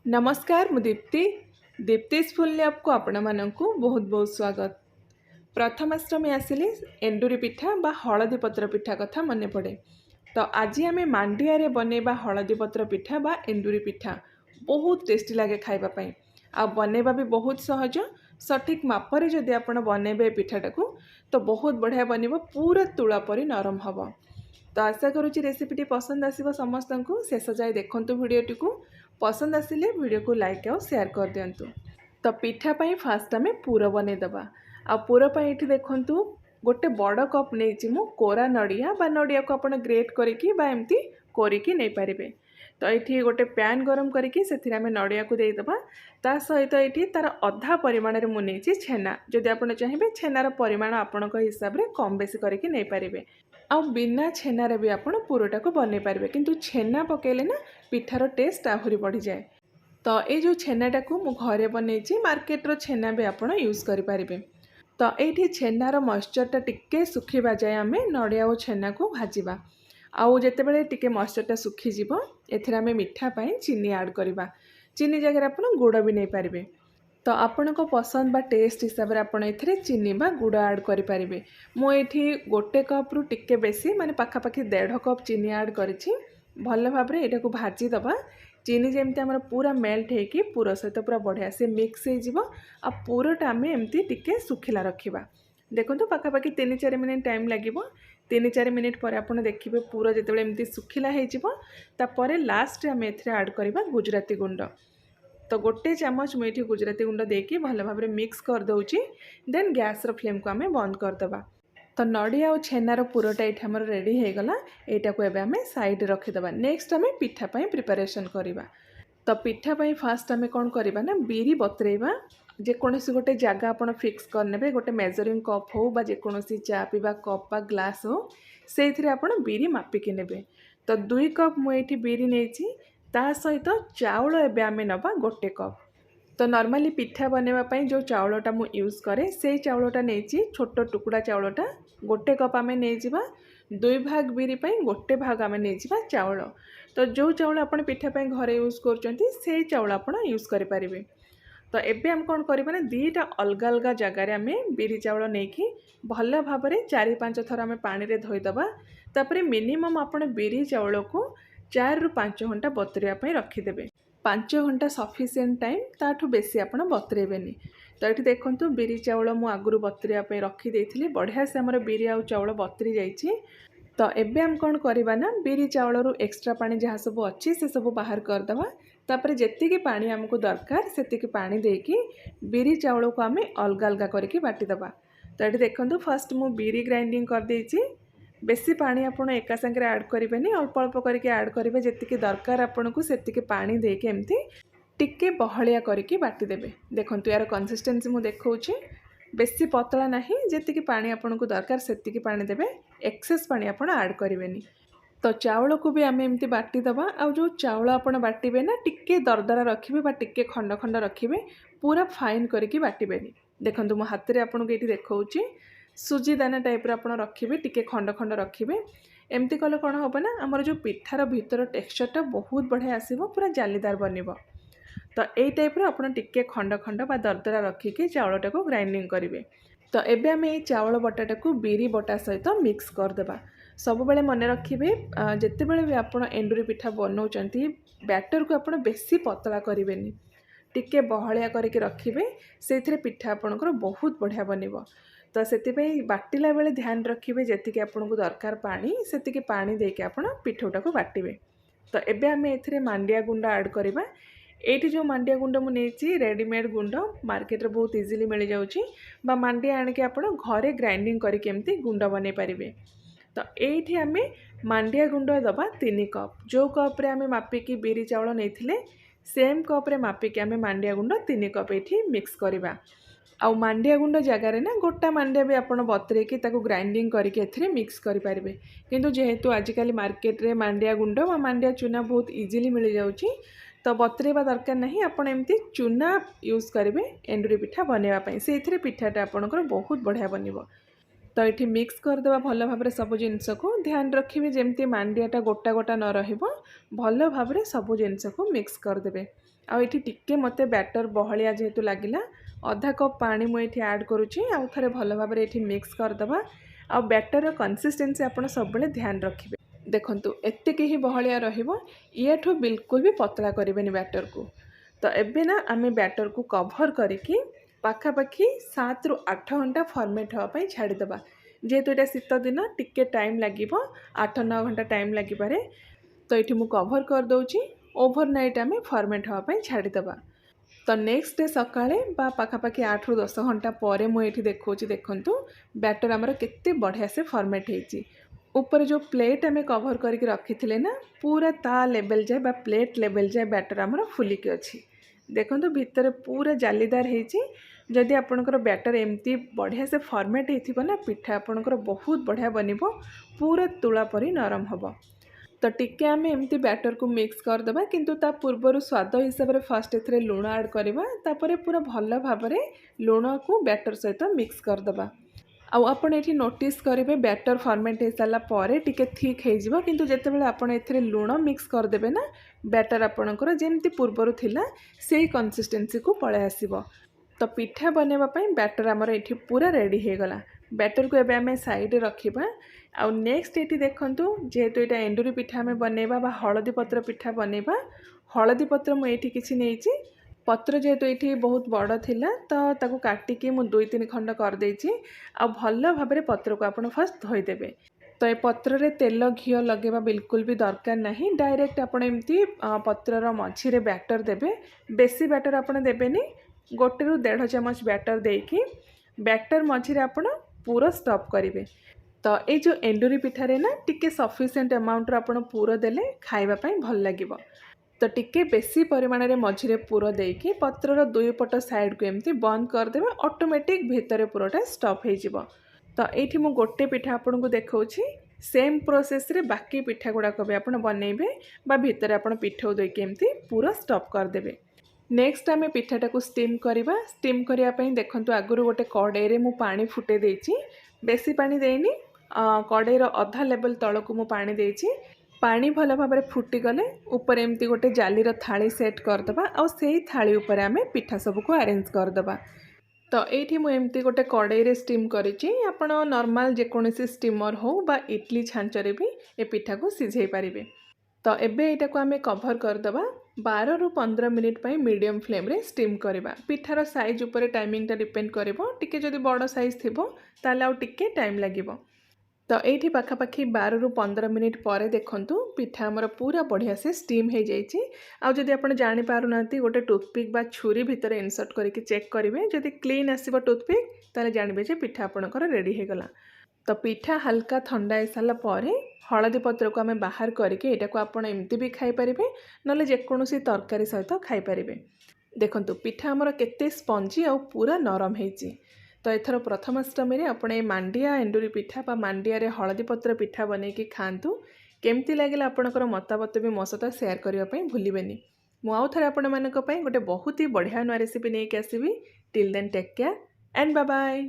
नमस्कार मु Deepti दीप्तिस full lab को आपण मानकु बहुत बहुत स्वागत। प्रथमाष्टमी आसिले एंडुरी पिठा बा हलदी पत्र पिठा कथा मन पड़े। तो आज आम मांडिया रे बनैबा हलदी पत्र पिठा बा एंडुरी पिठा बहुत टेस्टी लगे खाइबा आ बनैबा भी बहुत सहज। सठिक मापरे जदि आपण बनैबे पिठाटा को तो बहुत बढ़िया बनिबो, पूरा तुला परी नरम हबो। तो आशा करुँच रेसिपीटी पसंद आसो समस्त को शेष जाए देखु भिडटी को पसंद आसिले वीडियो को लाइक और शेयर कर दिंतु। तो पिठापाई फास्ट आम पूर बनईदबा। आ पूरपाई ये देखु गोटे बड़ कप नहीं मु कोरा नड़िया बा नड़िया को आप ग्रेट करके एमती कोरिकी नहीं पारे। तो ये गोटे पैन गरम करके से नड़िया को देदबा। ता सहित ये तार अधा परिमाण में मुझे छेना, जदि आप चाहिए छेनार परिमाण आपण हिसाब से कम बेसी करके नहीं पारे। आ बिना छेनार भी आप पूरटा को बनई पारे, किंतु छेना पकेले ना पिठार टेस्ट आहरी बढ़ी जाए। तो ये जो छेनाटा को मु घरे बनई मार्केटर छेना भी आप यूज करें। तो ये छेनार मॉइस्चरटा टिके सुखिबा जाए आम नड़िया और छेना को भाजवा। आउ जिते बड़े टिके मॉइस्चरटा सुखीज एथिरे आम मीठा पाई चीनी ऐड करवा। चीनी जगह आप गुड़ भी नहीं पारे। तो आपण को पसंद बा टेस्ट हिसाब से आपड़ ए चीनी बा गुड़ ऐड करें। मुझे गोटे कप रु टिके बेसी माने पाखापाखि 1.5 कप चीनी ऐड करी भल भाव यहाँ को भाजीदबा। चीनी जमी आम पूरा मेल्ट होगी पूर सहित पूरा बढ़िया से मिक्स हो पूरटा आम एमती टिके सुखिला रखा। देखो पाखापाखि 3-4 मिनिट टाइम लगे। 3-4 मिनिट पर आप देखिए पूरा जिते एमती सुखिला होपर लास्ट आम एड करवा गुजराती गुंड। तो गोटे चामच मुझे गुजराती गुंड देकी भल भाव मिक्स कर दूची। देन गैस फ्लेम को आम बंद करदे। तो नड़िया और छेनार पूरटा ये आम रेडी हो गला। यहाँ को एवं आम साइड रखीदे। नेक्स्ट आम पिठापाई प्रिपारेसन करवा। तो पिठापाई फास्ट आम कौन करवा ना बिरी बतरेवा। जेकोसी गोटे जगह आप फिक्स करने गोटे मेजरिंग कप हो बा जेकोसी चा पीवा कप बा ग्लास हो से आप बिरी मापिकी ने। तो 2 कप मुझे बिरी नहीं ता सहित चाउल एवं आम नवा गोटे कप। तो नॉर्मली पिठा बनवाई जो चाउलटा मु यूज करे से चाउलटा नहीं छोट टुकड़ा चाउलटा गोटे कप आम नहीं 2 भाग बिरी पाई गोटे भाग आम नहीं चाउल। तो जो चाउल आप पिठापाई घरे यूज कर चाउल आप यूज करें। तो एबे हम कौन करवा ना 2टा अलग अलग जगार आम बिरी चाउल नहीं भल भाव 4-5 थर आम पानी रे धोईदबा। तापर मिनिमम आप बिरी चाउल को 4 ରୁ 5 घंटा बतुरिया रखीदे। 5 घंटा सफिसीयंट टाइम, ताठू बेसी आप बतुरेबेनी। तो ये देखो बिरी चाउल मु आगुरी बतुरिया रखीदे बढ़िया से आमर बिरी आउ चाउल बतुरी जाइए। तो एबे हम कौन करवा ना बिरी चाउल एक्स्ट्रा पानी जहाँ सब अच्छी से सब बाहर करदे। तापर जेतिकी पानी आमको दरकार सेतिकी पानी देकी बिरी चाउल को आम अलग अलग करके बाटीदबा। तो ये देखो फर्स्ट मु बिरी ग्राइंडिंग कर देइछि। बेसी पानी आप एका संगे ऐड करेंगे, अल्प अल्प करके ऐड करेंगे जी दरकार आपन को सेतिकी पानी देके एमती टिके बहलिया करके बाटीदेवे। देखो यार कंसिस्टेंसी मु देखौछि बेसी पतला नहीं, जी पानी आपन को दरकार सेतिकी पानी देवे। एक्सेस पानी आप ऐड करेंगे। तो चाउल को भी आम एमती बाटीदबा। आ जो चाउल आप बाटे ना टिके दरदरा रखिए टिके खंड खंड रखिए, पूरा फाइन करके बाटेनि। देखो मो हाथ में आपको ये देखौछि सुजी दाना टाइप आप रखिए टिके खंड खंड रखिए। एमती कले कौन हम ना आमर जो पिठार भीतर टेक्सचरटा बहुत बढ़िया आसो, पूरा जालीदार बनब। तो यही टाइप आप टिके खंड खंड बा दरदरा रखिके चाउलटा को ग्राइंडिंग करेंगे। तो एबे आम ये चाउल बटाटा को बिरी बटा सहित मिक्स करदेबा। सब बेले मन रखिए जिते बड़े भी आप एंडुरी पिठा बनाऊँच बैटर को आप बेसी पतला करेंगे, टिके बहलिया करके रखिए। से पिठा आपणकर बहुत बढ़िया बनब। तो से बाटिला बेले ध्यान रखिए जी आपको दरकार पानी से पानी देके आप पिठौटा को बाटे। तो एबे आम ए मांडिया गुंड ऐड करवा। ये जो मांडिया गुंड मुझे रेडीमेड गुंड मार्केट रे बहुत इजीली मिल जाऊँगी बा मांडिया आणिके आप घरे ग्राइंडिंग करके एमती गुंड बन पारे। तो ये आम मांडिया गुंड दबा 3 कप। जो कप रे आम मापिकी बिरी चाउल नहीं सेम कप रे मापिकी आम मांडिया गुंड 3 कप ये मिक्स करवा। आउ मांडिया गुंड जगार ना गोटा मांडिया भी आप बतरेकी ग्राइंडिंग करके मिक्स करें। किंतु जेहेतु आजिकल मार्केट रे मांडिया गुंड व मांडिया चूना बहुत इजीली मिल जाऊँगी, तो बतरेवा दरकार नहीं। आप एमती चूना यूज करेंगे एंडुरी पिठा बनवाई से पिठाटा आपंकर बहुत बढ़िया बनब। तो ये मिक्स करदे भल भाव सब जिनस को ध्यान रखिए जमती मांडियाटा गोटा गोटा न भल भाव सब जिनस को मिक्स करदे। आठी टिके मत बैटर बहलिया जेहेतु लगिला अधा कप पानी मुझे ऐड करुँची आउ थे भल भाव मिक्स करदे। आ बैटर कंसिस्टेंसी आप सब ध्यान रखिए। देखंतु एतिक ही बहलिया रहिबो, येठो बिल्कुल भी पतला करेंगे बैटर को। तो एबे ना आमे बैटर को कवर करके पाखापाखि 7 ରୁ 8 घंटा फर्मेट होगापाई छाड़ीदबा। जेहेतु यहाँ शीत दिन टिके टाइम लगे 8-9 घंटा टाइम लगिपारे। तो ये मुझे कवर कर दूची ओवरनाइट आमे फर्मेट होगापाई छाड़ीदबा। तो नेक्स्ट डे सकाळे बा पाखापाखि 8 ରୁ 10 घंटा पर मुझे देखा देखु बैटर आमर केते बढ़िया से फर्मेट होती। ऊपर जो प्लेट आमे कवर करके रखी थे ना पूरा ता लेवल जाए बा प्लेट लेवल जाए बैटर आमर फुलिकी अच्छी। देखो भितर पूरा जालीदार होती। जदि आपणकर बैटर एमती बढ़िया से फर्मेट हो ना पिठा आपणकर बहुत बढ़िया बनिबो, पूरा तुला परी नरम हम। तो टिके आमे एमती बैटर को मिक्स करदबा, किंतु ता पूर्वर स्वाद हिसाब से फर्स्ट एथरे लुण ऐड करबा, तापरे पूरा भल भाव लुण को बैटर सहित मिक्स करदबा। आउ आपण एठी नोटिस करेंगे बैटर फर्मेट हो सारा पर टिके थिक हो, किंतु जेतेबेले आपण एथिरे लुण मिक्स करदेबे ना बैटर आपणकर जेमती पूर्वर थिला सेही कंसिस्टेंसी को पळे आसीबो। तो पिठा बनैबा पई बैटर आमर एठी पूरा रेडी हो गला। बैटर को एबे आमे साइड रखिबा। आउ नेक्स्ट एठी देखंतु जेहेतु एटा एंडुरी पिठा आमे बनैबा बा हळदी पत्र पिठा बनैबा, हळदी पत्र मु एठी किछि नेइछि। पत्र जेहेतु ये बहुत बड़ थिला तो ताकू काटिकी मु 2-3 खंड कर देछि। आ भल भाव पत्र को आपण फर्स्ट धोईदेवे। तो ये पत्र रे तेल घी लगेबा बिल्कुल भी दरकार नहीं। डायरेक्ट आपण एमती पत्रर मझिरे बैटर देबे। बेसी बैटर आपण देबेनी, 1 ରୁ 1.5 चामच बैटर देकी बैटर मझिरे आपण पूरा स्टॉप करेंगे। तो ये जो एंडुरी पिठारे ना टिके सफिशिएंट अमाउंट आपण पूरा देले खाइबा पई भल लागिबो। तो टिके बेसी परिमाण रे मझिरे पूरा देकी पत्रर 2 पट साइड को एमती बंद करदेबे, ऑटोमेटिक भितर पूराटा स्टॉप हो जिवो। तो ये मु गोटे पिठा आपन को देखाऊँगी। सेम प्रोसेस रे बाकी पिठा गुड़ाक भी आप बनइबे बा भितर आपण पिठौ देकी एमती पूरा स्टॉप करदेबे। नेक्स्ट आमे पिठाटा को स्टीम करवा। स्टीम करिया पई देखंतु आगुरु गोटे कड़ाई रे मु पानी फुटे देइछि। बेसी पानी देइनी, कड़ाईर अधा लेवल तलकु मु पानी देइछि। पानी भल भाव फुटी गले ऊपर एमती गोटे जालीर थाली सेट करदबा। आ सेही थाली ऊपर आमे पिठा सब को अरेंज करदबा। तो ये मुझे एमती गोटे कड़ाई रे स्टीम करिछि। आपण नॉर्मल जेकोसी स्टीमर हो बा इडली छांचरे भी ए पिठा को सिझाई पारिबे। तो एबे एटा को आमे कवर करदबा। 12 ରୁ 15 मिनिट पई मीडियम फ्लेम रे स्टीम करबा। पिठार साइज ऊपर टाइमिंगटा डिपेंड करिवो। टिके जदि बड़ साइज थिबो ताले आउ टिके टाइम लागिवो। तो ये पाखापाखि 12 ରୁ 15 मिनिट पर देखंतु पिठा हमर पूरा बढ़िया से स्टीम हो जाइछि। आउ जदि आपण जानि पारु नांती गोटे टूथपिक बा छुरी भितर इंसर्ट करके चेक करिवे। जदि क्लीन आसीबो टूथपिक ताले जानिबे जे पिठा आपणकर रेडी हो गला। तो पिठा हल्का ठंडा हो सारा पर हळदी पत्र को आमे बाहर करके एटा को आपण एमती भी खाई परिबे, नले जेकोसी तरकारी सहित खाई परिबे। देखंतु पिठा हमर केते स्पंजी आ पूरा नरम हेछि। तो एथर प्रथमाष्टमी रे आपण ए मांडिया एंडुरी पिठा बा मांडिया रे हळदी पत्र पिठा बनेकी खांतु। केमती लागिला आपणकर मतामत भी मो सहित शेयर करिया पई भूलिबेनी। मु आउ थरे आपण मानक पई गोटे बहुत ही बढ़िया नुआ रेसिपी नेकी आसीबी। Till then take care and bye bye.